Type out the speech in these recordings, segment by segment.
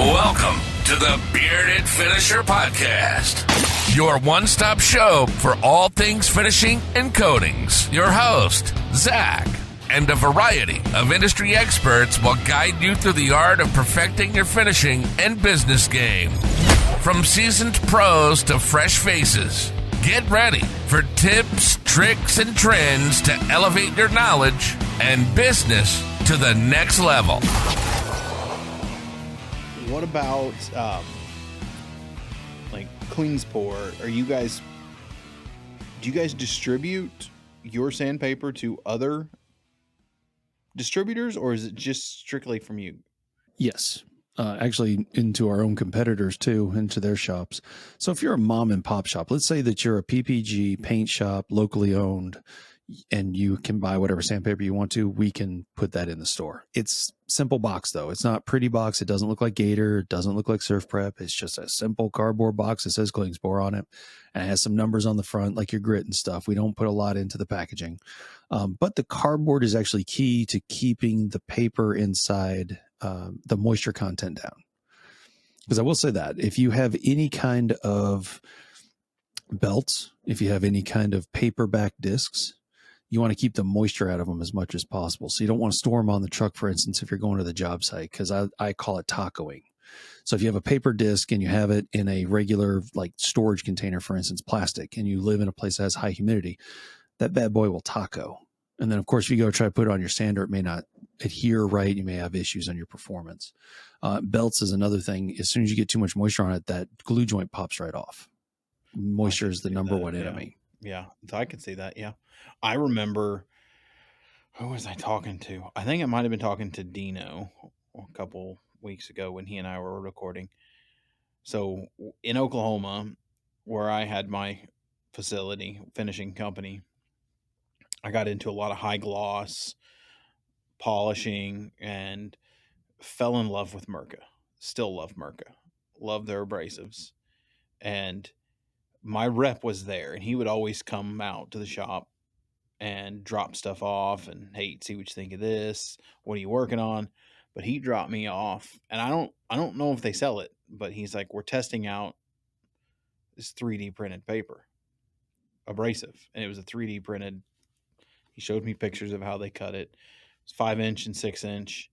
Welcome to the Bearded Finisher Podcast, your one-stop show for all things finishing and coatings. Your host, Zach, and a variety of industry experts will guide you through the art of perfecting your finishing and business game. From seasoned pros to fresh faces, get ready for tips, tricks, and trends to elevate your knowledge and business to the next level. What about like Klingspor? Do you guys distribute your sandpaper to other distributors, or is it just strictly from you? Yes. Actually into our own competitors too, into their shops. So if you're a mom and pop shop, let's say that you're a PPG paint shop, locally owned, and you can buy whatever sandpaper you want to, we can put that in the store. It's simple box though. It's not pretty box. It doesn't look like Gator. It doesn't look like Surf Prep. It's just a simple cardboard box that says Klingspor on it. And it has some numbers on the front, like your grit and stuff. We don't put a lot into the packaging. But the cardboard is actually key to keeping the paper inside the moisture content down. Because I will say that if you have any kind of belts, if you have any kind of paperback discs, you want to keep the moisture out of them as much as possible. So you don't want to store them on the truck, for instance, if you're going to the job site, because I call it tacoing. So if you have a paper disc and you have it in a regular like storage container, for instance, plastic, and you live in a place that has high humidity, that bad boy will taco. And then, of course, if you go try to put it on your sander, it may not adhere right. You may have issues on your performance. Belts is another thing. As soon as you get too much moisture on it, that glue joint pops right off. Moisture is the number one enemy. Yeah, I can see that. Yeah. I remember, who was I talking to? I think I might have been talking to Dino a couple weeks ago when he and I were recording. So in Oklahoma, where I had my facility, finishing company, I got into a lot of high gloss polishing and fell in love with Mirka. Still love Mirka. Love their abrasives. And my rep was there, and he would always come out to the shop and drop stuff off and, hey, see what you think of this. What are you working on? But he dropped me off, and I don't know if they sell it, but he's like, we're testing out this 3D printed paper abrasive. And it was a 3D printed. He showed me pictures of how they cut it. It's 5-inch and 6-inch,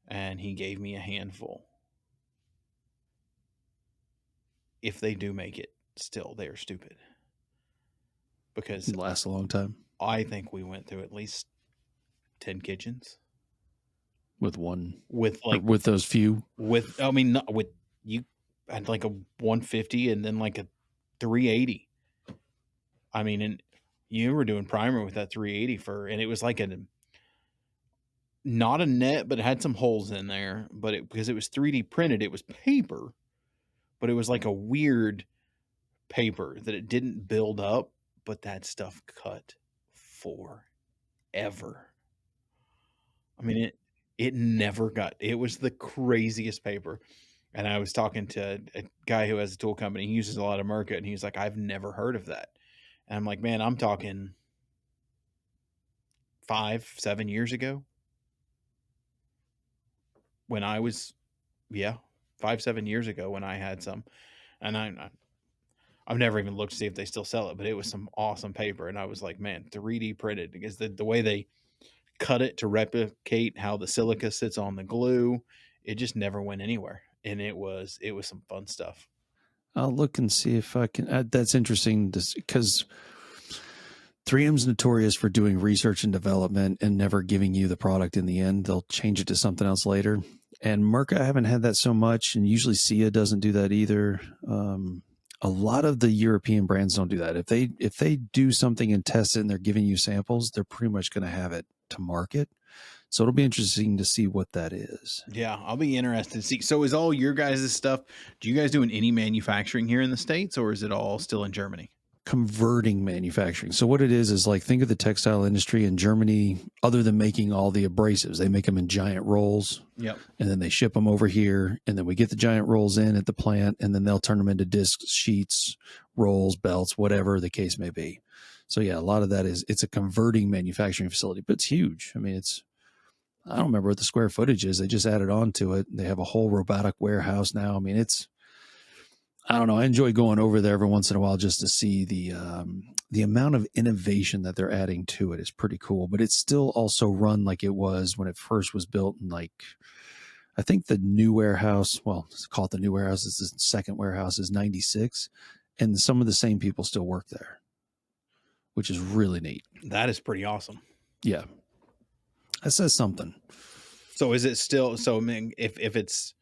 and he gave me a handful. If they do make it, still, they are stupid. Because It lasts a long time. I think we went through at least 10 kitchens With one, with those few. With you had like a 150 and then like a 380. I mean, and you were doing primer with that 380 and it was like not a net, but it had some holes in there. But because it was 3D printed, it was paper, but it was like a weird paper that it didn't build up, but that stuff cut forever. I mean, it never got, it was the craziest paper. And I was talking to a guy who has a tool company. He uses a lot of Mirka, and he's like, I've never heard of that. And I'm like, man, I'm talking 5-7 years ago when I was, 5-7 years ago when I had some. And I've never even looked to see if they still sell it, but it was some awesome paper. And I was like, man, 3D printed, because the way they cut it to replicate how the silica sits on the glue, it just never went anywhere. And it was some fun stuff. I'll look and see if I can. That's interesting because 3M's notorious for doing research and development and never giving you the product in the end. They'll change it to something else later. And Mirka, I haven't had that so much, and usually Sia doesn't do that either. A lot of the European brands don't do that. If they do something and test it and they're giving you samples, they're pretty much going to have it to market. So it'll be interesting to see what that is. Yeah, I'll be interested to see. So is all your guys' stuff, do you guys do any manufacturing here in the States, or is it all still in Germany? Converting manufacturing. So what it is like, think of the textile industry in Germany. Other than making all the abrasives, they make them in giant rolls. Yep. And then they ship them over here, and then we get the giant rolls in at the plant, and then they'll turn them into discs, sheets, rolls, belts, whatever the case may be. So yeah, a lot of that it's a converting manufacturing facility, but it's huge. I mean, I don't remember what the square footage is. They just added on to it. They have a whole robotic warehouse now. I mean, I don't know. I enjoy going over there every once in a while just to see the amount of innovation that they're adding to it is pretty cool. But it's still also run like it was when it first was built. And like, I think the new warehouse, well, let's call it the new warehouse. It's the second warehouse is 96. And some of the same people still work there, which is really neat. That is pretty awesome. Yeah. That says something. So is it still, so I mean, if it's,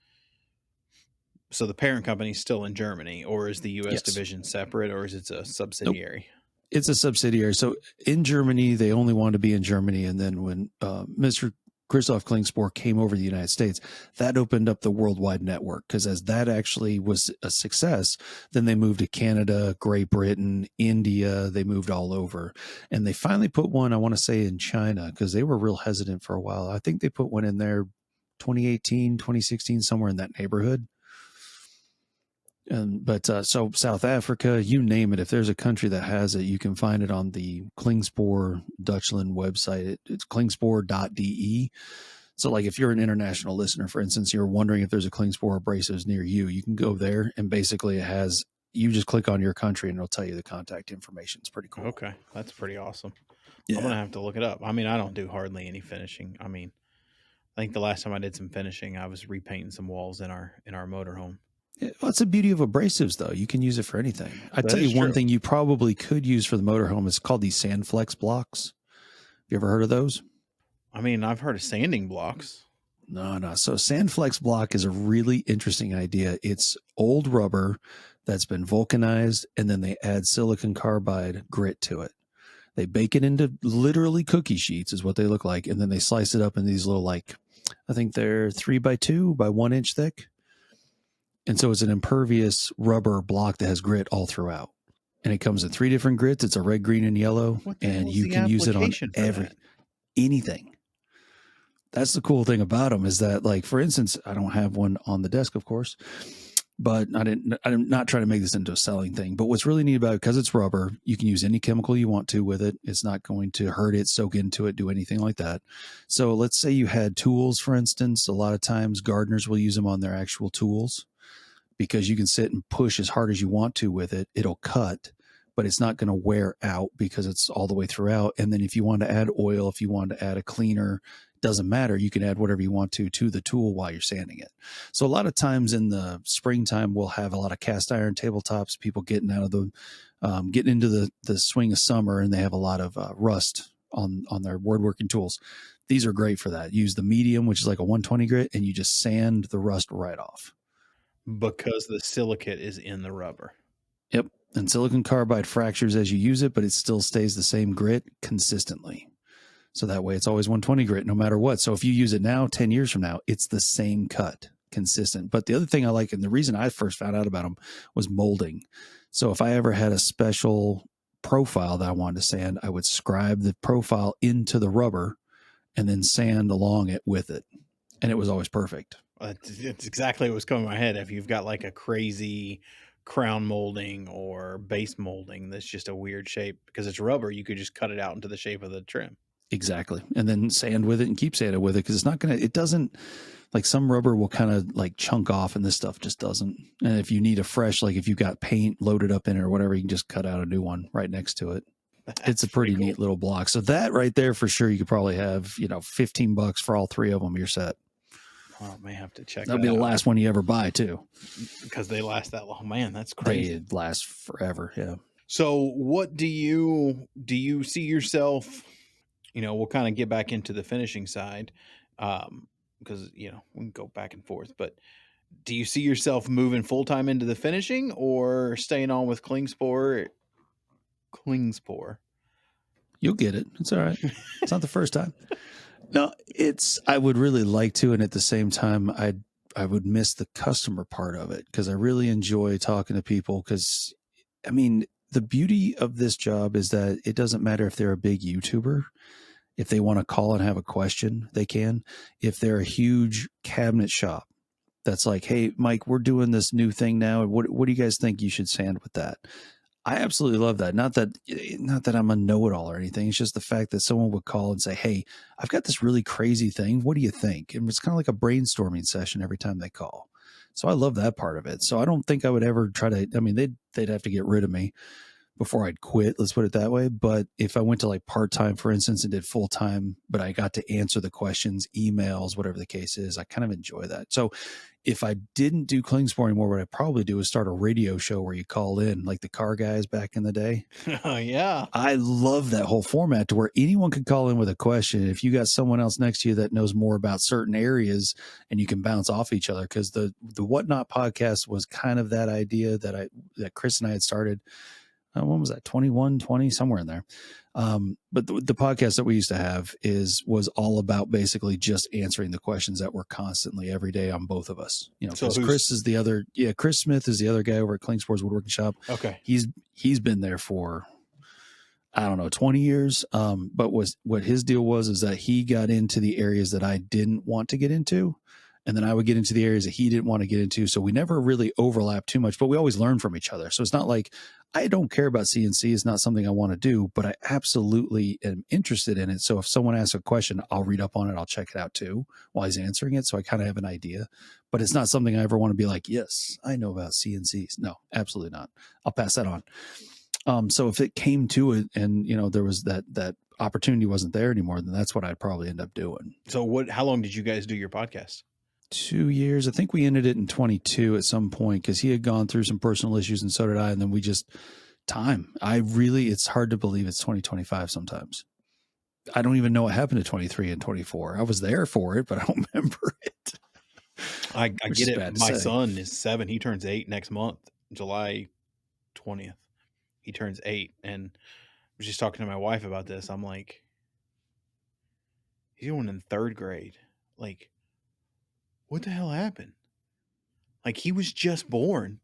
so the parent company is still in Germany, or is the U.S. division separate, or is it a subsidiary? Nope. It's a subsidiary. So in Germany, they only wanted to be in Germany. And then when Mr. Christoph Klingspor came over to the United States, that opened up the worldwide network, because as that actually was a success, then they moved to Canada, Great Britain, India. They moved all over. And they finally put one, I want to say, in China, because they were real hesitant for a while. I think they put one in there 2018, 2016, somewhere in that neighborhood. But so South Africa, you name it, if there's a country that has it, you can find it on the Klingspor Dutchland website. It's klingspor.de. So like if you're an international listener, for instance, you're wondering if there's a Klingspor Abrasives near you, you can go there, and basically it has, you just click on your country and it'll tell you the contact information. It's pretty cool. Okay. That's pretty awesome. Yeah. I'm going to have to look it up. I mean, I don't do hardly any finishing. I mean, I think the last time I did some finishing, I was repainting some walls in our motorhome. Well, that's the beauty of abrasives, though. You can use it for anything. I tell you True. one thing you probably could use for the motorhome is called these Sandflex blocks. You ever heard of those? I mean, I've heard of sanding blocks. No. So Sandflex block is a really interesting idea. It's old rubber that's been vulcanized, and then they add silicon carbide grit to it. They bake it into literally cookie sheets is what they look like, and then they slice it up in these little, like, I think they're 3x2 by 1 inch thick. And so it's an impervious rubber block that has grit all throughout. And it comes in 3 different grits. It's a red, green, and yellow. And you can use it on anything. That's the cool thing about them, is that, like, for instance, I don't have one on the desk, of course, but I'm not trying to make this into a selling thing. But what's really neat about it, because it's rubber, you can use any chemical you want to with it. It's not going to hurt it, soak into it, do anything like that. So let's say you had tools, for instance. A lot of times gardeners will use them on their actual tools, because you can sit and push as hard as you want to with it. It'll cut, but it's not going to wear out because it's all the way throughout. And then if you want to add oil, if you want to add a cleaner, doesn't matter. You can add whatever you want to the tool while you're sanding it. So a lot of times in the springtime, we'll have a lot of cast iron tabletops, people getting out of the, getting into the swing of summer, and they have a lot of rust on their woodworking tools. These are great for that. Use the medium, which is like a 120 grit, and you just sand the rust right off. Because the silicate is in the rubber. Yep. And silicon carbide fractures as you use it, but it still stays the same grit consistently. So that way it's always 120 grit no matter what. So if you use it now, 10 years from now, it's the same cut, consistent. But the other thing I like, and the reason I first found out about them, was molding. So if I ever had a special profile that I wanted to sand, I would scribe the profile into the rubber and then sand along it with it. And it was always perfect. It's exactly what was coming to my head. If you've got like a crazy crown molding or base molding that's just a weird shape, because it's rubber, you could just cut it out into the shape of the trim. Exactly. And then sand with it and keep sanding with it, because it's not going to, it doesn't, like some rubber will kind of like chunk off, and this stuff just doesn't. And if you need a fresh, like if you've got paint loaded up in it or whatever, you can just cut out a new one right next to it. It's a pretty neat little block. So that right there, for sure, you could probably have, $15 for all 3 of them. You're set. Oh, I may have to check. That'll be the last one you ever buy too, because they last that long. Man, that's crazy. They last forever. Yeah. So what do you see yourself? We'll kind of get back into the finishing side, because we can go back and forth. But do you see yourself moving full time into the finishing, or staying on with Klingspor? You'll get it. It's all right. It's not the first time. No, I would really like to. And at the same time, I would miss the customer part of it, because I really enjoy talking to people. Because, I mean, the beauty of this job is that it doesn't matter if they're a big YouTuber. If they want to call and have a question, they can. If they're a huge cabinet shop that's like, hey, Mike, we're doing this new thing now. What do you guys think you should sand with that? I absolutely love that. Not that I'm a know-it-all or anything. It's just the fact that someone would call and say, "Hey, I've got this really crazy thing. What do you think?" And it's kind of like a brainstorming session every time they call. So I love that part of it. So I don't think I would ever try to. I mean, they'd have to get rid of me before I'd quit. Let's put it that way. But if I went to like part-time, for instance, and did full-time, but I got to answer the questions, emails, whatever the case is, I kind of enjoy that. So if I didn't do Klingspor anymore, what I'd probably do is start a radio show where you call in like the car guys back in the day. Yeah. I love that whole format to where anyone could call in with a question. If you got someone else next to you that knows more about certain areas and you can bounce off each other, because the Whatnot podcast was kind of that idea that Chris and I had started. When was that? 21, 20, somewhere in there. But the podcast that we used to have was all about basically just answering the questions that were constantly every day on both of us. You know, because Chris is the other. Yeah, Chris Smith is the other guy over at Klingspor's Woodworking Shop. Okay, he's been there for, I don't know, 20 years. But what his deal was is that he got into the areas that I didn't want to get into. And then I would get into the areas that he didn't want to get into. So we never really overlapped too much, but we always learned from each other. So it's not like I don't care about CNC. It's not something I want to do, but I absolutely am interested in it. So if someone asks a question, I'll read up on it. I'll check it out too while he's answering it. So I kind of have an idea, but it's not something I ever want to be like, yes, I know about CNCs. No, absolutely not. I'll pass that on. So if it came to it and, you know, there was that opportunity wasn't there anymore, then that's what I'd probably end up doing. So how long did you guys do your podcast? 2 years. I think we ended it in 22 at some point because he had gone through some personal issues and so did I. And then we just it's hard to believe it's 2025 sometimes. I don't even know what happened to 23 and 24. I was there for it, but I don't remember it. I get it. My son is 7. He turns 8 next month, July 20th. He turns 8. And I was just talking to my wife about this. I'm like, he's going in 3rd grade. Like, what the hell happened? Like, he was just born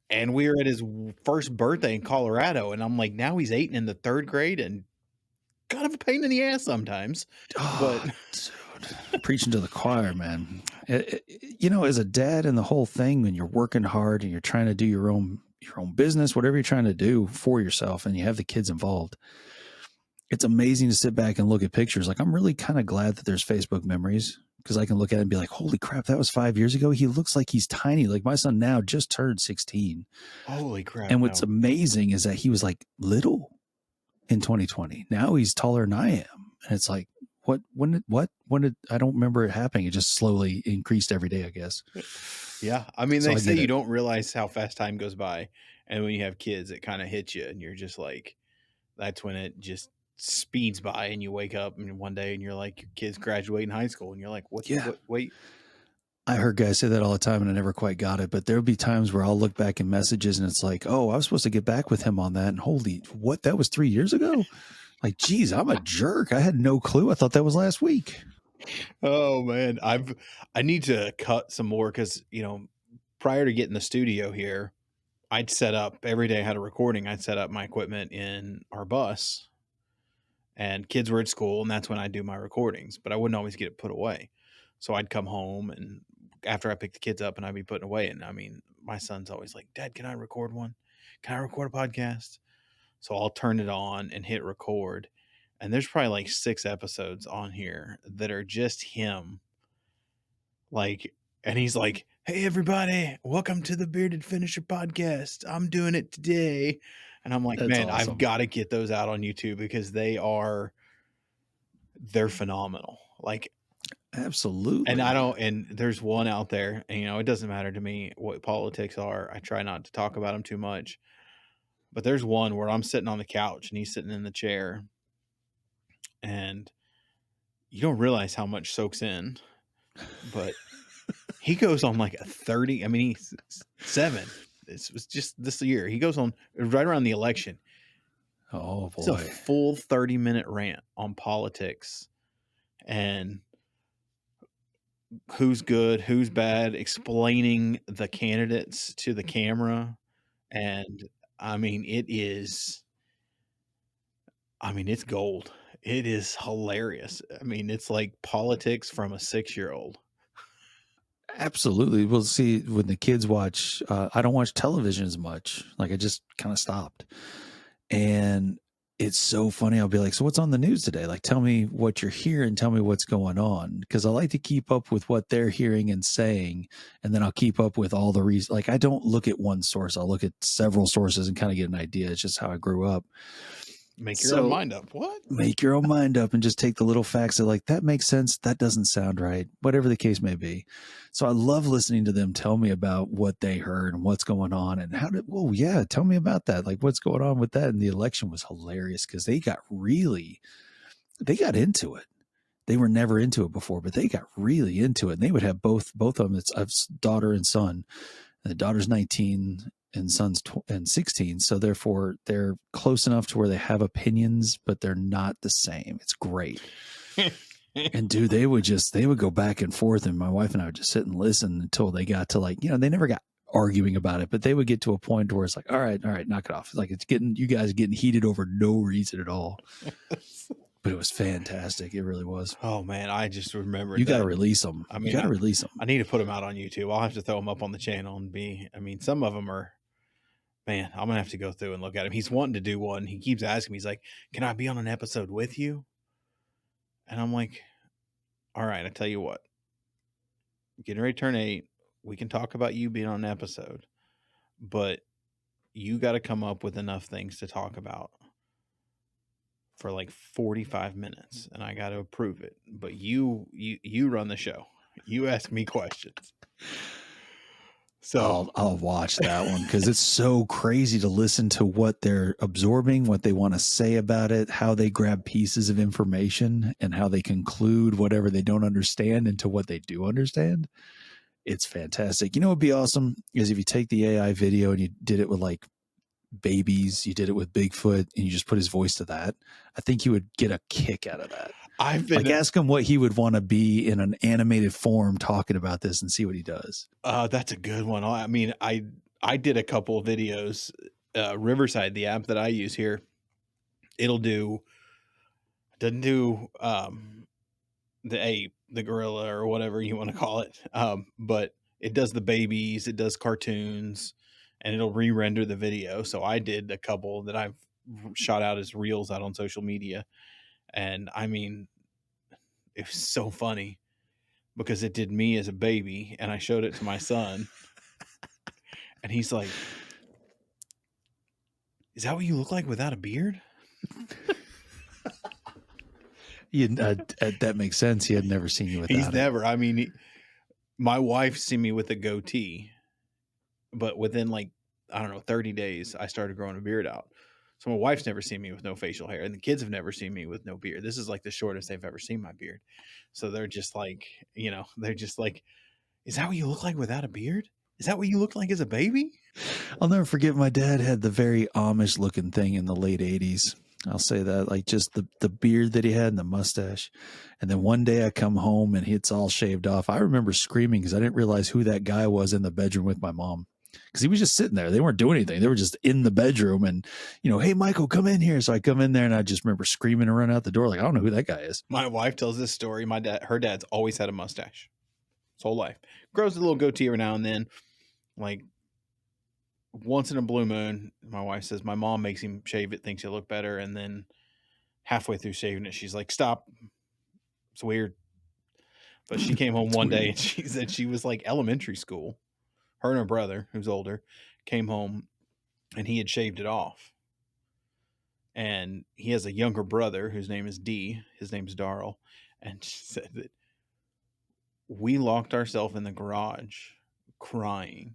and we were at his first birthday in Colorado. And I'm like, now he's 8 and in the 3rd grade and kind of a pain in the ass sometimes. Oh, but dude, preaching to the choir, man. You know, as a dad and the whole thing, when you're working hard and you're trying to do your own business, whatever you're trying to do for yourself, and you have the kids involved, it's amazing to sit back and look at pictures. Like, I'm really kind of glad that there's Facebook memories because I can look at it and be like, holy crap, that was 5 years ago. He looks like he's tiny. Like my son now just turned 16. Holy crap. And what's amazing is that he was like little in 2020. Now he's taller than I am. And it's like, when did I don't remember it happening. It just slowly increased every day, I guess. Yeah. I mean, they say you don't realize how fast time goes by. And when you have kids, it kind of hits you and you're just like, that's when it just speeds by and you wake up and one day and you're like, your kid's graduating high school and you're like, what, wait. I heard guys say that all the time and I never quite got it, but there'll be times where I'll look back in messages and it's like, oh, I was supposed to get back with him on that. And holy, what? That was 3 years ago? Like, geez, I'm a jerk. I had no clue. I thought that was last week. Oh man. I need to cut some more because, you know, prior to getting the studio here, I'd set up every day I had a recording. I'd set up my equipment in our bus and kids were at school and that's when I do my recordings, but I wouldn't always get it put away. So I'd come home and after I pick the kids up and I'd be putting away. And I mean, my son's always like, Dad, can I record one? Can I record a podcast? So I'll turn it on and hit record. And there's probably like 6 episodes on here that are just him. Like, and he's like, hey, everybody, welcome to the Bearded Finisher podcast. I'm doing it today. And I'm like, That's man, awesome. I've got to get those out on YouTube because they're phenomenal. Like, absolutely. And there's one out there, and, you know, it doesn't matter to me what politics are. I try not to talk about them too much. But there's one where I'm sitting on the couch and he's sitting in the chair and you don't realize how much soaks in, but he goes on like a 30. I mean, he's 7. This was just this year. He goes on right around the election. Oh boy. It's a full 30-minute rant on politics and who's good, who's bad, explaining the candidates to the camera. And I mean, it's gold. It is hilarious. I mean, it's like politics from a 6-year-old. Absolutely. We'll see when the kids watch. I don't watch television as much. Like I just kind of stopped. And it's so funny. I'll be like, so what's on the news today? Like, tell me what you're hearing. Tell me what's going on. Because I like to keep up with what they're hearing and saying. And then I'll keep up with all the reasons. Like, I don't look at one source. I'll look at several sources and kind of get an idea. It's just how I grew up. Make your own mind up. What? Make your own mind up and just take the little facts that like, that makes sense. That doesn't sound right. Whatever the case may be. So I love listening to them tell me about what they heard and what's going on and how did, well, yeah, tell me about that. Like what's going on with that. And the election was hilarious because they got into it. They were never into it before, but they got really into it. And they would have both of them. It's daughter and son. And the daughter's 19 and son's 16. So therefore they're close enough to where they have opinions, but they're not the same. It's great. And dude, they would go back and forth. And my wife and I would just sit and listen until they got to like, they never got arguing about it, but they would get to a point where it's like, all right, knock it off. It's like, you guys getting heated over no reason at all. But it was fantastic. It really was. Oh man, I just remember you got to release them. I mean, you got to release them. I need to put them out on YouTube. I'll have to throw them up on the channel some of them are, man, I'm gonna have to go through and look at him. He's wanting to do one. He keeps asking me, he's like, can I be on an episode with you? And I'm like, all right, I tell you what, getting ready to turn 8. We can talk about you being on an episode, but you got to come up with enough things to talk about for like 45 minutes and I got to approve it. But you run the show. You ask me questions. So I'll watch that one because it's so crazy to listen to what they're absorbing, what they want to say about it, how they grab pieces of information and how they conclude whatever they don't understand into what they do understand. It's fantastic. You know, what'd be awesome is if you take the AI video and you did it with like babies, you did it with Bigfoot and you just put his voice to that. I think you would get a kick out of that. Ask him what he would want to be in an animated form talking about this and see what he does. That's a good one. I mean, I did a couple of videos, Riverside, the app that I use here. Doesn't do the ape, the gorilla or whatever you want to call it. But it does the babies, it does cartoons, and it'll re-render the video. So I did a couple that I've shot out as reels out on social media. And I mean, it was so funny because it did me as a baby and I showed it to my son and he's like, is that what you look like without a beard? That makes sense. He had never seen you without He's never. I mean, my wife seen me with a goatee, but within 30 days, I started growing a beard out. So my wife's never seen me with no facial hair, and the kids have never seen me with no beard. This is like the shortest they've ever seen my beard. So they're just like, is that what you look like without a beard? Is that what you look like as a baby? I'll never forget my dad had the very Amish looking thing in the late 80s. I'll say that, like just the beard that he had and the mustache. And then one day I come home and it's all shaved off. I remember screaming because I didn't realize who that guy was in the bedroom with my mom. Because he was just sitting there. They weren't doing anything. They were just in the bedroom and, hey, Michael, come in here. So I come in there and I just remember screaming and run out the door. Like, I don't know who that guy is. My wife tells this story. Her dad's always had a mustache his whole life. Grows a little goatee every now and then. Like once in a blue moon, my wife says my mom makes him shave it, thinks he'll look better. And then halfway through shaving it, she's like, stop. It's weird. But she came home one day and she said she was like elementary school. Her and her brother, who's older, came home and he had shaved it off. And he has a younger brother whose name is D. His name's Darrell. And she said that we locked ourselves in the garage crying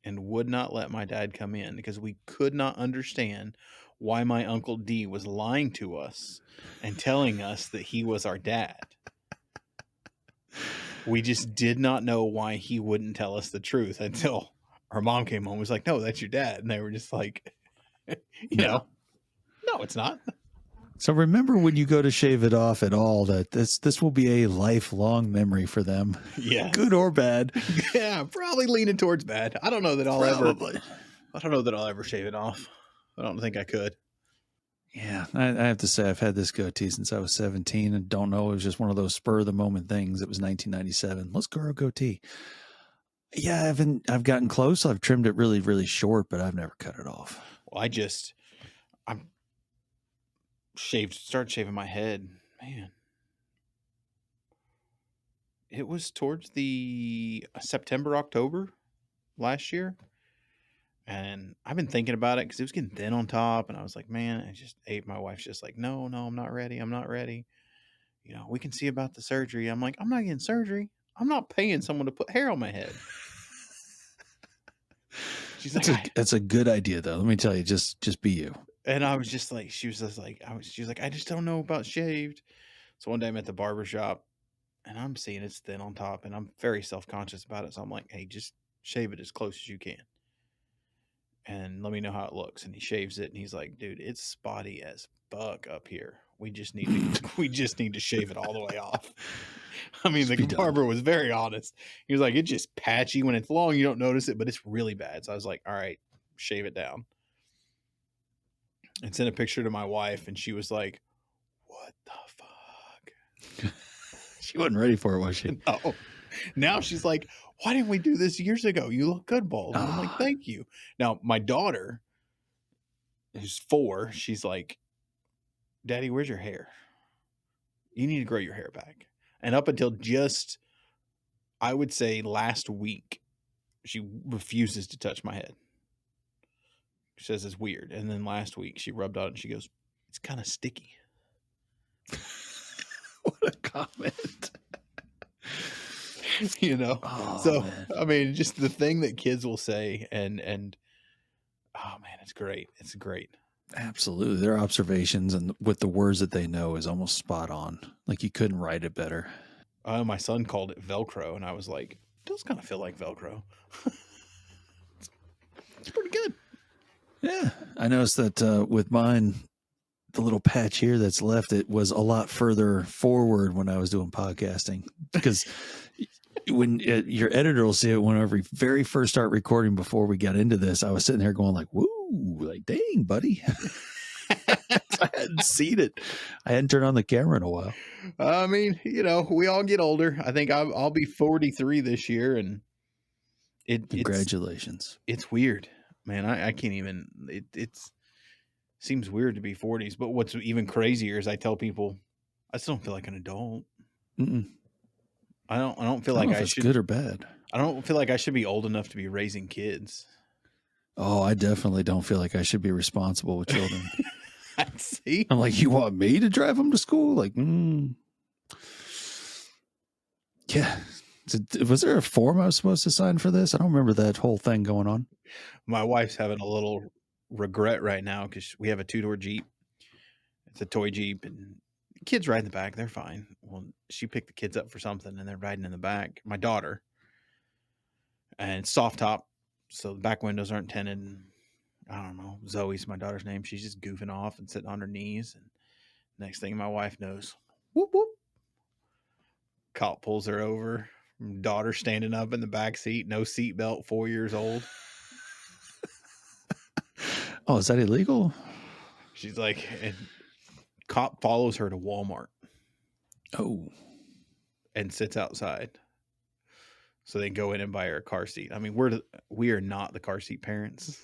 and would not let my dad come in because we could not understand why my Uncle D was lying to us and telling us that he was our dad. We just did not know why he wouldn't tell us the truth until our mom came home and was like, no, that's your dad. And they were just like, no, it's not. So remember when you go to shave it off at all, that this will be a lifelong memory for them. Yeah. Good or bad. Yeah, probably leaning towards bad. I don't know that I'll ever shave it off. I don't think I could. Yeah, I have to say I've had this goatee since I was 17 and don't know. It was just one of those spur of the moment things. It was 1997. Let's grow a goatee. Yeah, I've gotten close. I've trimmed it really, really short, but I've never cut it off. Well, I'm started shaving my head. Man, it was towards the September, October last year. And I've been thinking about it because it was getting thin on top. And I was like, man, my wife's just like, no, I'm not ready. I'm not ready. We can see about the surgery. I'm like, I'm not getting surgery. I'm not paying someone to put hair on my head. She's like, That's a good idea, though. Let me tell you, just be you. and I was just like, she was like, I just don't know about shaved. So one day I'm at the barber shop and I'm seeing it's thin on top and I'm very self-conscious about it. So I'm like, hey, just shave it as close as you can. And let me know how it looks. And he shaves it and he's like, dude, it's spotty as fuck up here. We just need to shave it all the way off. I mean, the barber was very honest. He was like, it's just patchy. When it's long, you don't notice it, but it's really bad. So I was like, all right, shave it down. And sent a picture to my wife and she was like, what the fuck? She wasn't ready for it, was she? No. Now she's like, why didn't we do this years ago? You look good, bald. And I'm like, thank you. Now, my daughter, who's 4, she's like, Daddy, where's your hair? You need to grow your hair back. And up until just, I would say last week, she refuses to touch my head. She says it's weird. And then last week she rubbed on it and she goes, it's kind of sticky. What a comment. Oh, so man. I mean, just the thing that kids will say and oh man, it's great. It's great. Absolutely. Their observations and with the words that they know is almost spot on. Like you couldn't write it better. My son called it Velcro and I was like, it does kind of feel like Velcro. It's pretty good. Yeah. I noticed that with mine, the little patch here that's left, it was a lot further forward when I was doing podcasting because when your editor will see it whenever we very first start recording before we got into this, I was sitting there going like, woo, like, dang, buddy. I hadn't seen it. I hadn't turned on the camera in a while. I mean, we all get older. I think I'll be 43 this year and Congratulations. It's weird, man. I can't even, it's seems weird to be 40s, but what's even crazier is I tell people I still don't feel like an adult. Mm-mm. I don't feel like I it's should. Good or bad. I don't feel like I should be old enough to be raising kids. Oh, I definitely don't feel like I should be responsible with children. See, I'm like, you want me to drive them to school? Like, yeah. Was there a form I was supposed to sign for this? I don't remember that whole thing going on. My wife's having a little regret right now because we have a 2-door Jeep. It's a toy Jeep and kids ride in the back. They're fine. Well, she picked the kids up for something and they're riding in the back. My daughter, and it's soft top. So the back windows aren't tinted. And I don't know. Zoe's my daughter's name. She's just goofing off and sitting on her knees. And next thing my wife knows, whoop, whoop. Cop pulls her over. Daughter standing up in the back seat, no seatbelt, 4 years old. Oh, is that illegal? She's like, and cop follows her to Walmart. Oh. And sits outside. So they go in and buy her a car seat. I mean, we are not the car seat parents.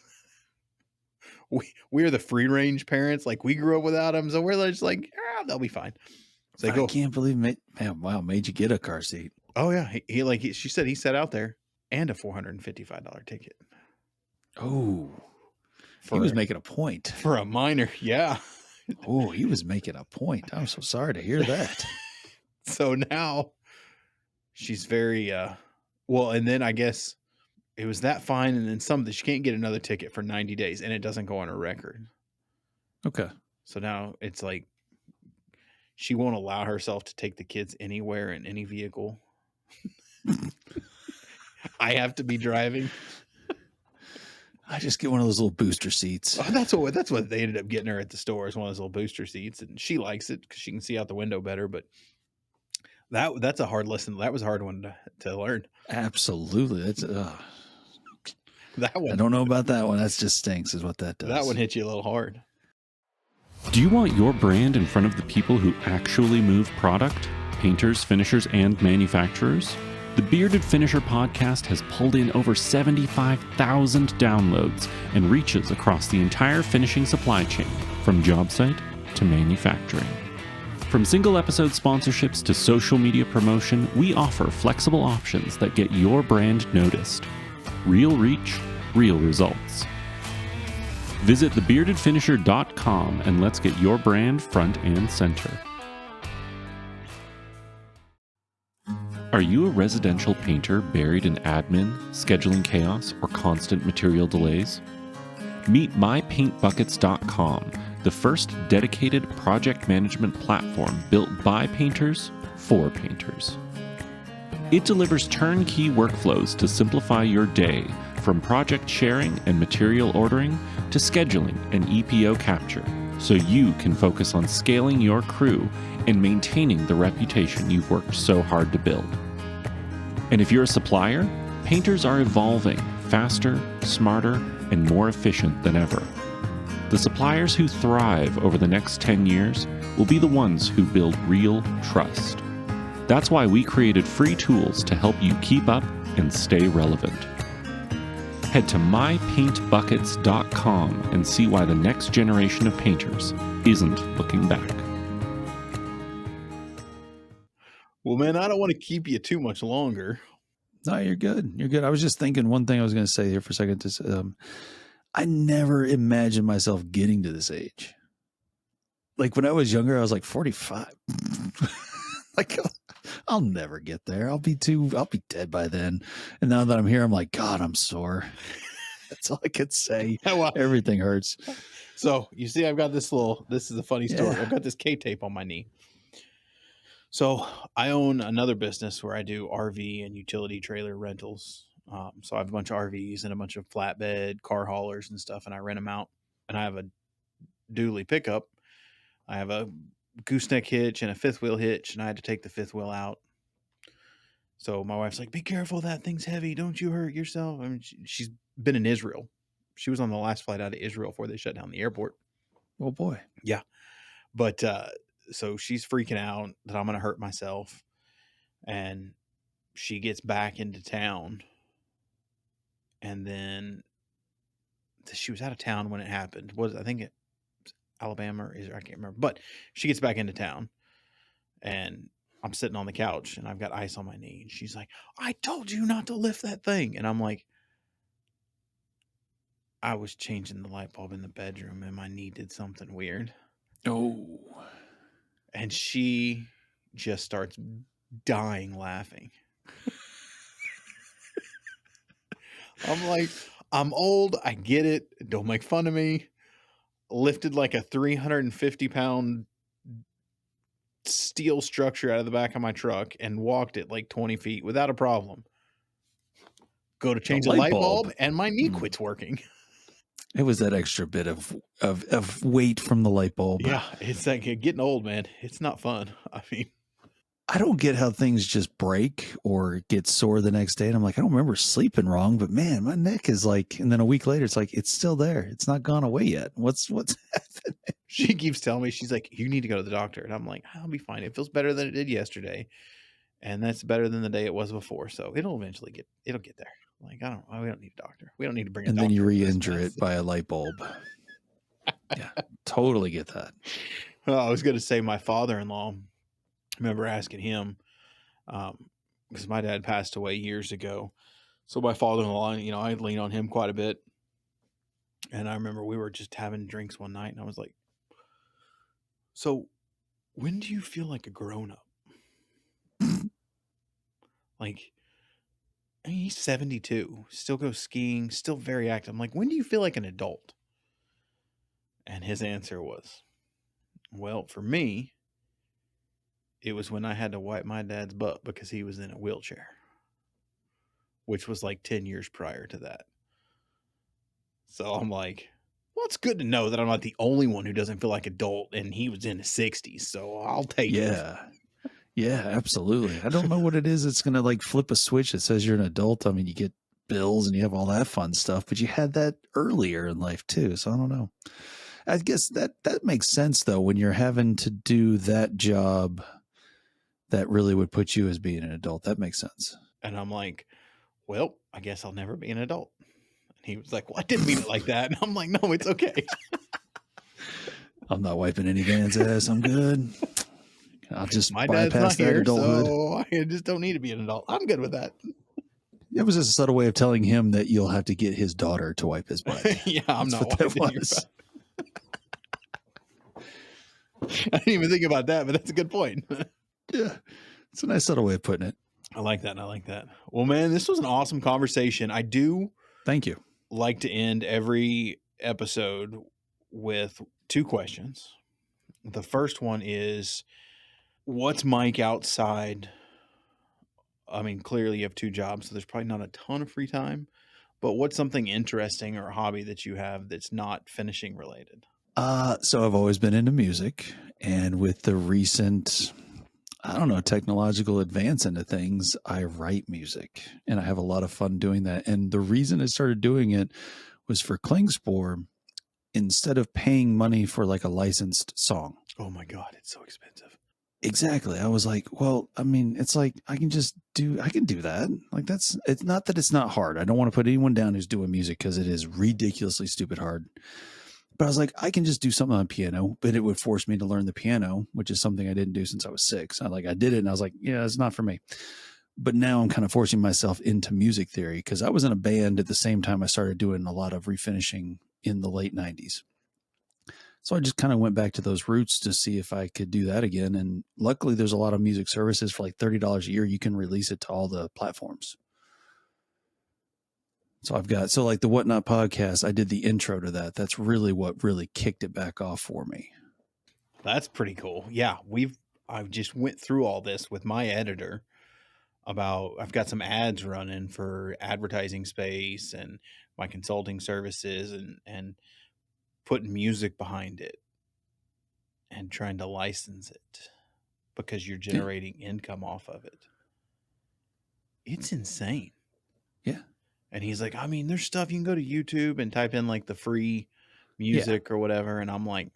We are the free range parents. Like we grew up without them. So we're just like, they'll be fine. So I can't believe, man, wow, made you get a car seat. Oh yeah. She said he sat out there and a $455 ticket. Oh, he was making a point for a minor. Yeah. Oh, he was making a point. I'm so sorry to hear that. So now she's very, well, and then I guess it was that fine. And then something, she can't get another ticket for 90 days and it doesn't go on her record. Okay. So now it's like, she won't allow herself to take the kids anywhere in any vehicle. I have to be driving. I just get one of those little booster seats. Oh, that's what they ended up getting her at the store, is one of those little booster seats, and she likes it because she can see out the window better. But that's a hard lesson. That was a hard one to learn. Absolutely, that's that one. I don't know about that one. That just stinks, is what that does. That one hit you a little hard. Do you want your brand in front of the people who actually move product? Painters, finishers, and manufacturers? The Bearded Finisher podcast has pulled in over 75,000 downloads and reaches across the entire finishing supply chain, from job site to manufacturing. From single episode sponsorships to social media promotion, we offer flexible options that get your brand noticed. Real reach, real results. Visit thebeardedfinisher.com and let's get your brand front and center. Are you a residential painter buried in admin, scheduling chaos, or constant material delays? Meet mypaintbuckets.com, the first dedicated project management platform built by painters for painters. It delivers turnkey workflows to simplify your day, from project sharing and material ordering to scheduling and EPO capture, so you can focus on scaling your crew and maintaining the reputation you've worked so hard to build. And if you're a supplier, painters are evolving faster, smarter, and more efficient than ever. The suppliers who thrive over the next 10 years will be the ones who build real trust. That's why we created free tools to help you keep up and stay relevant. Head to mypaintbuckets.com and see why the next generation of painters isn't looking back. Well, man, I don't want to keep you too much longer. No, you're good. You're good. I was just thinking one thing I was going to say here for a second. I never imagined myself getting to this age. Like when I was younger, I was like 45. Like I'll never get there. I'll be dead by then. And now that I'm here, I'm like, God, I'm sore. That's all I could say. Well, everything hurts. So you see, I've got this is a funny story. Yeah. I've got this K-tape on my knee. So I own another business where I do RV and utility trailer rentals. So I have a bunch of RVs and a bunch of flatbed car haulers and stuff, and I rent them out. And I have a dually pickup. I have a gooseneck hitch and a fifth wheel hitch, and I had to take the fifth wheel out. So my wife's like, "Be careful, that thing's heavy. Don't you hurt yourself." I mean, she's been in Israel. She was on the last flight out of Israel before they shut down the airport. Oh boy. Yeah. But so she's freaking out that I'm going to hurt myself. And she gets back into town. And then she was out of town when it happened. I think it was Alabama or Israel? I can't remember. But she gets back into town. And I'm sitting on the couch and I've got ice on my knee. And she's like, "I told you not to lift that thing." And I'm like, I was changing the light bulb in the bedroom and my knee did something weird. Oh. And she just starts dying laughing. I'm like, I'm old. I get it. Don't make fun of me. Lifted like a 350-pound steel structure out of the back of my truck and walked it like 20 feet without a problem. Go to change the light bulb and my knee quits working. It was that extra bit of weight from the light bulb. Yeah, it's like getting old, man. It's not fun. I mean, I don't get how things just break or get sore the next day. And I'm like, I don't remember sleeping wrong, but man, my neck is like, and then a week later, it's like, it's still there. It's not gone away yet. What's happening? She keeps telling me, she's like, "You need to go to the doctor." And I'm like, "I'll be fine. It feels better than it did yesterday. And that's better than the day it was before. So it'll eventually it'll get there." Like, we don't need a doctor. We don't need to bring a doctor. And then you re-injure it by a light bulb. Yeah, totally get that. Well, I was going to say my father-in-law, I remember asking him, because my dad passed away years ago. So my father-in-law, I lean on him quite a bit. And I remember we were just having drinks one night and I was like, "So when do you feel like a grown-up?" Like, I mean, he's 72, still goes skiing, still very active. I'm like, "When do you feel like an adult?" And his answer was, "Well, for me, it was when I had to wipe my dad's butt because he was in a wheelchair," which was like 10 years prior to that. So I'm like, well, it's good to know that I'm not the only one who doesn't feel like adult, and he was in his 60s, so I'll take it. Yeah, absolutely. I don't know what it is. It's going to like flip a switch that says you're an adult. I mean, you get bills and you have all that fun stuff, but you had that earlier in life too. So I don't know. I guess that makes sense though, when you're having to do that job that really would put you as being an adult. That makes sense. And I'm like, well, I guess I'll never be an adult. And he was like, well, I didn't mean it like that. And I'm like, no, it's okay. I'm not wiping any van's ass. I'm good. I'll just My dad's bypass not that here, adulthood. so I just don't need to be an adult. I'm good with that. It was just a subtle way of telling him that you'll have to get his daughter to wipe his butt. Yeah, I'm That's not what that wiping your was. butt. I didn't even think about that, but that's a good point. Yeah. It's a nice subtle way of putting it. I like that. Well, man, this was an awesome conversation. I do Thank you. like to end every episode with 2 questions. The first one is, what's Mike outside? I mean, clearly you have 2 jobs, so there's probably not a ton of free time, but what's something interesting or a hobby that you have that's not finishing related? So I've always been into music, and with the recent, I don't know, technological advance into things, I write music, and I have a lot of fun doing that. And the reason I started doing it was for Klingspor. Instead of paying money for like a licensed song. Oh my God, it's so expensive. Exactly. I was like, well, I mean, it's like, I can do that. Like it's not that it's not hard. I don't want to put anyone down who's doing music because it is ridiculously stupid hard. But I was like, I can just do something on piano, but it would force me to learn the piano, which is something I didn't do since I was 6. I did it and I was like, yeah, it's not for me. But now I'm kind of forcing myself into music theory because I was in a band at the same time I started doing a lot of refinishing in the late 90s. So I just kind of went back to those roots to see if I could do that again. And luckily there's a lot of music services for like $30 a year. You can release it to all the platforms. So like the Whatnot podcast, I did the intro to that. That's really what really kicked it back off for me. That's pretty cool. Yeah, I've just went through all this with my editor about, I've got some ads running for advertising space and my consulting services and putting music behind it and trying to license it because you're generating income off of it. It's insane. Yeah. And he's like, I mean, there's stuff you can go to YouTube and type in like the free music or whatever. And I'm like,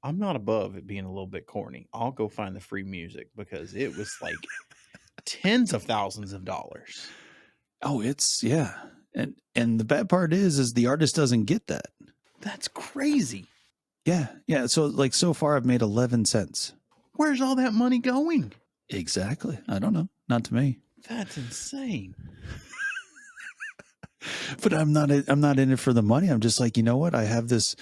I'm not above it being a little bit corny. I'll go find the free music because it was like tens of thousands of dollars. Oh, it's yeah. And the bad part is the artist doesn't get that. That's crazy. Yeah. Yeah. So like so far I've made 11 cents. Where's all that money going? Exactly. I don't know. Not to me. That's insane. But I'm not in it for the money. I'm just like, you know what? I have this,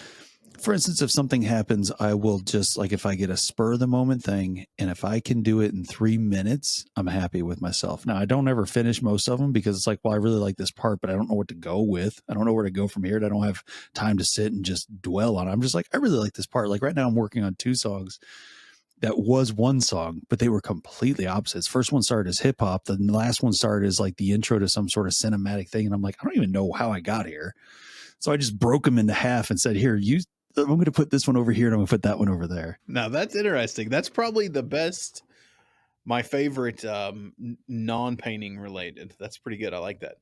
for instance, if something happens, I will just like, if I get a spur of the moment thing, and if I can do it in 3 minutes, I'm happy with myself. Now I don't ever finish most of them because it's like, well, I really like this part, but I don't know what to go with. I don't know where to go from here. And I don't have time to sit and just dwell on it. I'm just like, I really like this part. Like right now I'm working on 2 songs. That was one song, but they were completely opposites. First one started as hip hop. The last one started as like the intro to some sort of cinematic thing. And I'm like, I don't even know how I got here. So I just broke them into half and said, here, I'm going to put this one over here and I'm going to put that one over there. Now that's interesting. That's probably the best, my favorite non-painting related. That's pretty good. I like that.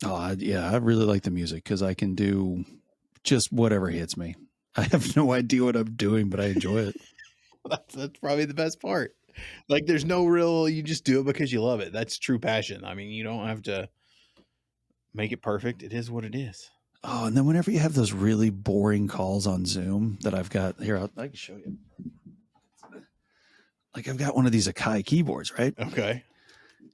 Oh, yeah. I really like the music because I can do just whatever hits me. I have no idea what I'm doing, but I enjoy it. That's probably the best part. Like there's no real, you just do it because you love it. That's true passion. I mean, you don't have to make it perfect. It is what it is. Oh, and then whenever you have those really boring calls on Zoom that I've got here, I can show you. Like I've got one of these Akai keyboards, right? Okay.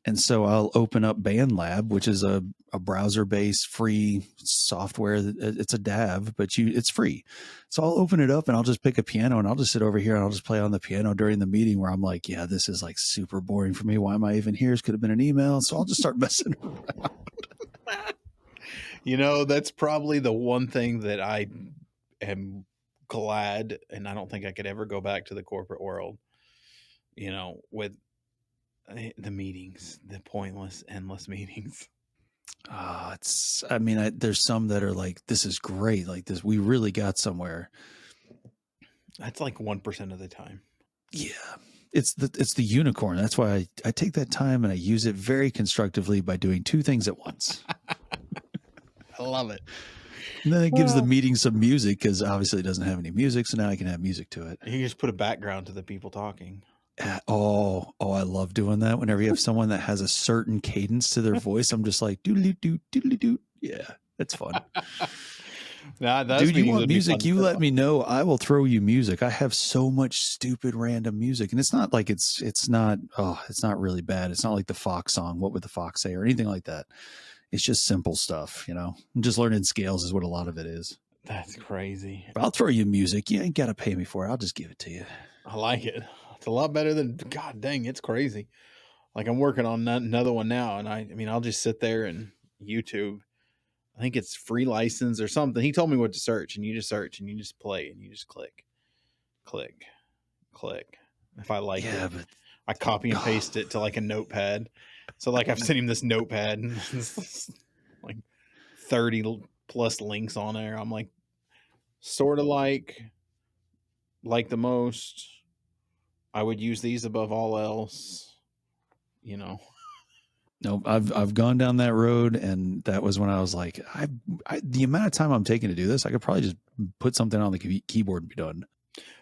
And so I'll open up BandLab, which is a browser-based free software. It's a DAV, but it's free. So I'll open it up and I'll just pick a piano and I'll just sit over here and I'll just play on the piano during the meeting where I'm like, yeah, this is like super boring for me. Why am I even here? This could have been an email. So I'll just start messing around. You know, that's probably the one thing that I am glad, and I don't think I could ever go back to the corporate world, you know, with the meetings, the pointless, endless meetings. There's some that are like, this is great. Like this, we really got somewhere. That's like 1% of the time. Yeah. It's the unicorn. That's why I take that time and I use it very constructively by doing 2 things at once. I love it. And then it gives the meeting some music because obviously it doesn't have any music. So now I can have music to it. You just put a background to the people talking. I love doing that. Whenever you have someone that has a certain cadence to their voice, I'm just like, doodly doo, doodly doo. Yeah, that's fun. Nah, those Dude, you meetings want would be music? fun to You sit let on. me know. I will throw you music. I have so much stupid random music, and it's not like it's not really bad. It's not like the Fox song, What Would the Fox Say, or anything like that. It's just simple stuff, you know. I'm just learning scales is what a lot of it is. That's crazy. But I'll throw you music. You ain't gotta pay me for it. I'll just give it to you. I like it. It's a lot better than, God dang, it's crazy. Like I'm working on another one now, and I mean, I'll just sit there and YouTube. I think it's free license or something. He told me what to search, and you just search and you just play and you just click. If I like Yeah, it, but I copy and paste it to like a notepad. So like I've sent him this notepad and like 30 plus links on there. I'm like, sort of like the most. I would use these above all else. You know, no, I've gone down that road, and that was when I was like, the amount of time I'm taking to do this, I could probably just put something on the keyboard and be done.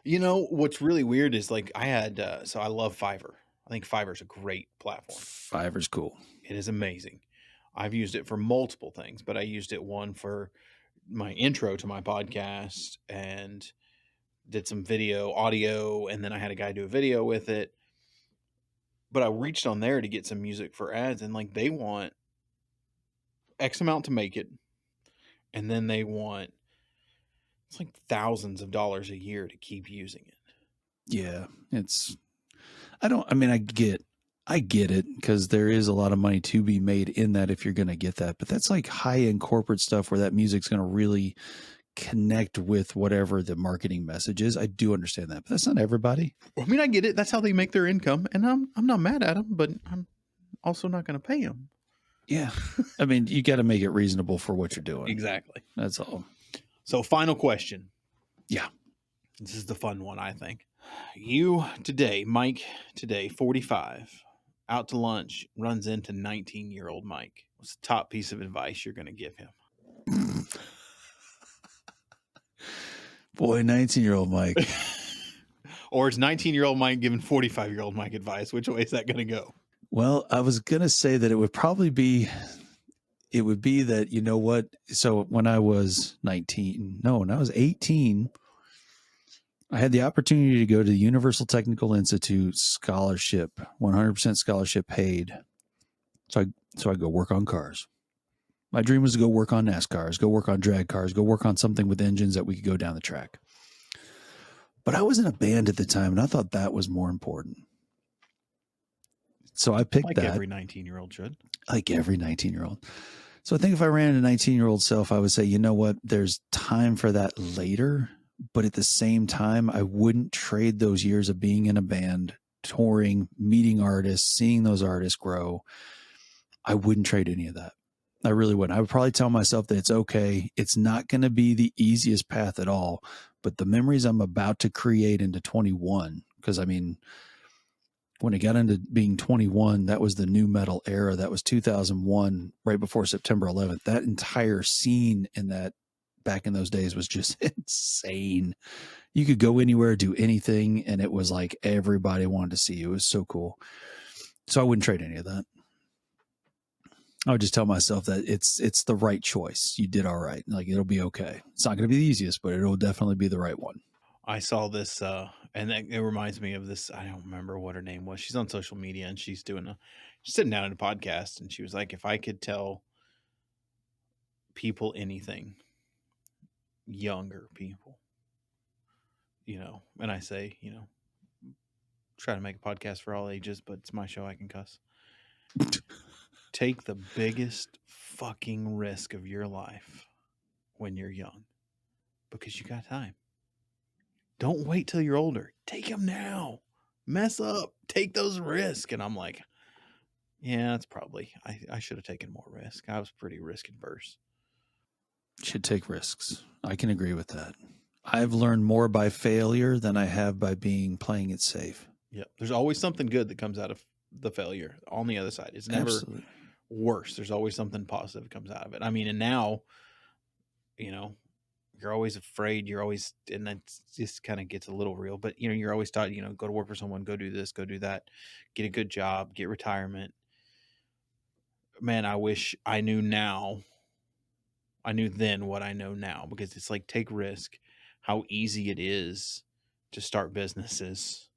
you know what's really weird is like I had so I love Fiverr. I think Fiverr's a great platform. Fiverr's cool. It is amazing. I've used it for multiple things, but I used it one for my intro to my podcast and did some video, audio, and then I had a guy do a video with it. But I reached on there to get some music for ads, and like they want X amount to make it, and then they want it's like thousands of dollars a year to keep using it. Yeah, I get it because there is a lot of money to be made in that if you're going to get that. But that's like high end corporate stuff where that music's going to really connect with whatever the marketing message is. I do understand that, but that's not everybody. I mean, I get it. That's how they make their income, and I'm not mad at them, but I'm also not going to pay them. Yeah. I mean, you got to make it reasonable for what you're doing. Exactly. That's all. So, final question. Yeah. This is the fun one, I think. You today, Mike, 45, out to lunch, runs into 19-year-old Mike. What's the top piece of advice you're going to give him? Boy, 19-year-old Mike. Or is 19-year-old Mike giving 45-year-old Mike advice? Which way is that going to go? Well, I was going to say that it would be that, you know what? So when I was 19, no, when I was 18, I had the opportunity to go to the Universal Technical Institute scholarship, 100% scholarship paid. So I go work on cars. My dream was to go work on NASCARs, go work on drag cars, go work on something with engines that we could go down the track. But I was in a band at the time, and I thought that was more important. So I picked like that. every 19-year-old should. Like every 19-year-old. So I think if I ran into 19-year-old self, I would say, you know what? There's time for that later. But at the same time, I wouldn't trade those years of being in a band, touring, meeting artists, seeing those artists grow. I wouldn't trade any of that. I really wouldn't. I would probably tell myself that it's okay. It's not going to be the easiest path at all. But the memories I'm about to create into 21, because I mean, when it got into being 21, that was the new metal era. That was 2001, right before September 11th. That entire scene in that back in those days was just insane. You could go anywhere, do anything, and it was like everybody wanted to see you. It was so cool. So I wouldn't trade any of that. I would just tell myself that it's the right choice. You did all right. Like, it'll be okay. It's not going to be the easiest, but it'll definitely be the right one. I saw this, and it reminds me of this. I don't remember what her name was. She's on social media, and she's sitting down at a podcast, and she was like, if I could tell people anything, younger people, and I say, try to make a podcast for all ages, but it's my show. I can cuss. Take the biggest fucking risk of your life when you're young, because you got time. Don't wait till you're older. Take them now. Mess up. Take those risks. And I'm like, yeah, that's probably, I should have taken more risk. I was pretty risk adverse. Should take risks. I can agree with that. I've learned more by failure than I have by playing it safe. Yeah. There's always something good that comes out of the failure on the other side. It's never worse. There's always something positive that comes out of it. I mean, and now, you're always afraid. You're always, and that just kind of gets a little real, but you're always taught, go to work for someone, go do this, go do that, get a good job, get retirement. Man, I wish I knew then what I know now, because it's like, take risk, how easy it is to start businesses,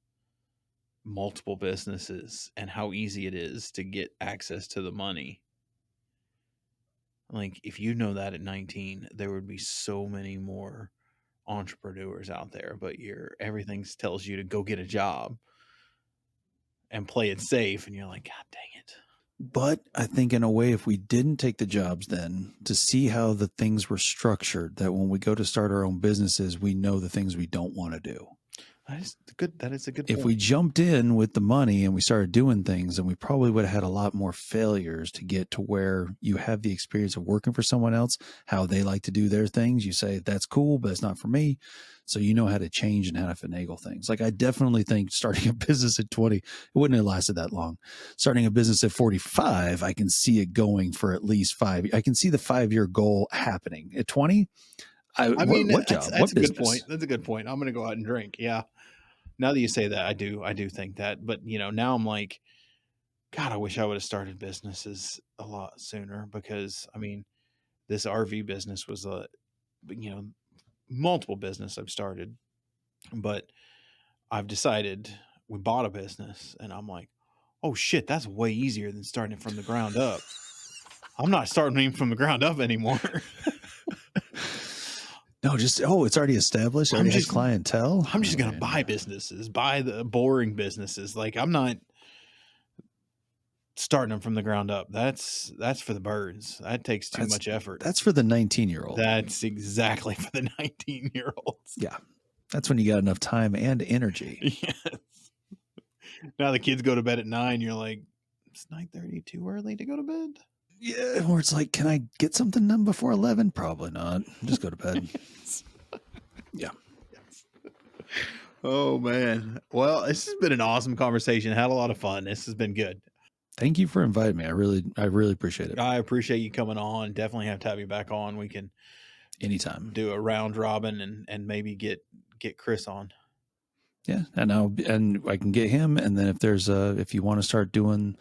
multiple businesses, and how easy it is to get access to the money. Like, if you know that at 19, there would be so many more entrepreneurs out there, but everything tells you to go get a job and play it safe, and you're like, God dang it. But I think in a way, if we didn't take the jobs then, to see how the things were structured, that when we go to start our own businesses, we know the things we don't want to do. That is a good If point. we jumped in with the money and we started doing things, then we probably would have had a lot more failures to get to where you have the experience of working for someone else, how they like to do their things. You say, that's cool, but it's not for me. So you know how to change and how to finagle things. Like, I definitely think starting a business at 20, it wouldn't have lasted that long. Starting a business at 45, I can see it going for at least 5. I can see the 5-year goal happening. At 20, what job? That's what a good business? point. That's a good point. I'm going to go out and drink. Yeah. Now that you say that, I do think that. But, now I'm like, God, I wish I would have started businesses a lot sooner, because, this RV business was multiple business I've started, but I've decided, we bought a business, and I'm like, oh shit, that's way easier than starting it from the ground up. I'm not starting from the ground up anymore. No, it's already established. Already has clientele. I'm just going to buy businesses, buy the boring businesses. Like, I'm not starting them from the ground up. That's for the birds. That takes too much effort. That's for the 19-year-old. That's exactly for the 19-year-olds. Yeah. That's when you got enough time and energy. Yes. Now the kids go to bed at 9. You're like, it's 9:30, too early to go to bed? Yeah, or it's like, can I get something done before 11? Probably not. Just go to bed. Yes. Yeah. Yes. Oh, man. Well, this has been an awesome conversation. Had a lot of fun. This has been good. Thank you for inviting me. I really appreciate it. I appreciate you coming on. Definitely have to have you back on. We can anytime do a round robin and maybe get Chris on. Yeah, and I can get him. And then if you want to start doing,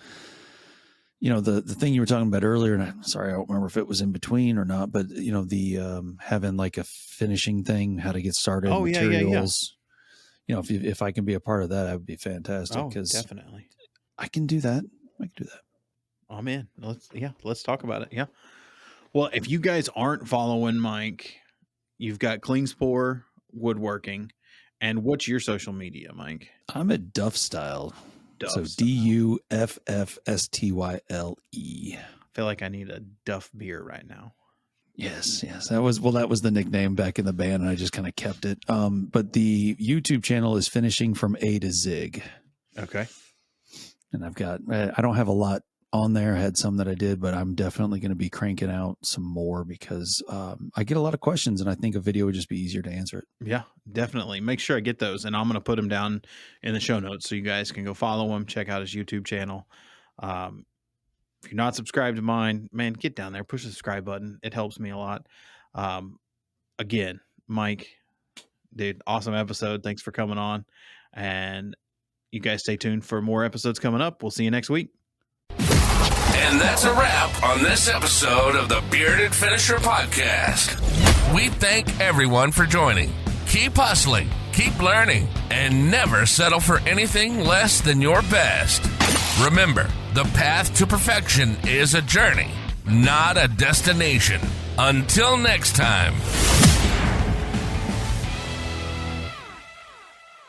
the thing you were talking about earlier, and I'm sorry, I don't remember if it was in between or not, but the having like a finishing thing, how to get started, materials. Yeah. If I can be a part of that would be fantastic. Oh, because definitely. I can do that. I'm in. Let's talk about it. Yeah. Well, if you guys aren't following Mike, you've got Klingspor Woodworking. And what's your social media, Mike? I'm at Duff Style. So DuffStyle. I feel like I need a Duff beer right now. Yes. That was the nickname back in the band, and I just kind of kept it. But the YouTube channel is Finishing from A to Zig. Okay. And I don't have a lot on there. I had some that I did, but I'm definitely going to be cranking out some more, because I get a lot of questions, and I think a video would just be easier to answer it. Yeah, definitely. Make sure I get those, and I'm going to put them down in the show notes so you guys can go follow him, check out his YouTube channel. If you're not subscribed to mine, man, get down there, push the subscribe button. It helps me a lot. Again, Mike, dude, awesome episode. Thanks for coming on. And you guys stay tuned for more episodes coming up. We'll see you next week. And that's a wrap on this episode of the Bearded Finisher Podcast. We thank everyone for joining. Keep hustling, keep learning, and never settle for anything less than your best. Remember, the path to perfection is a journey, not a destination. Until next time.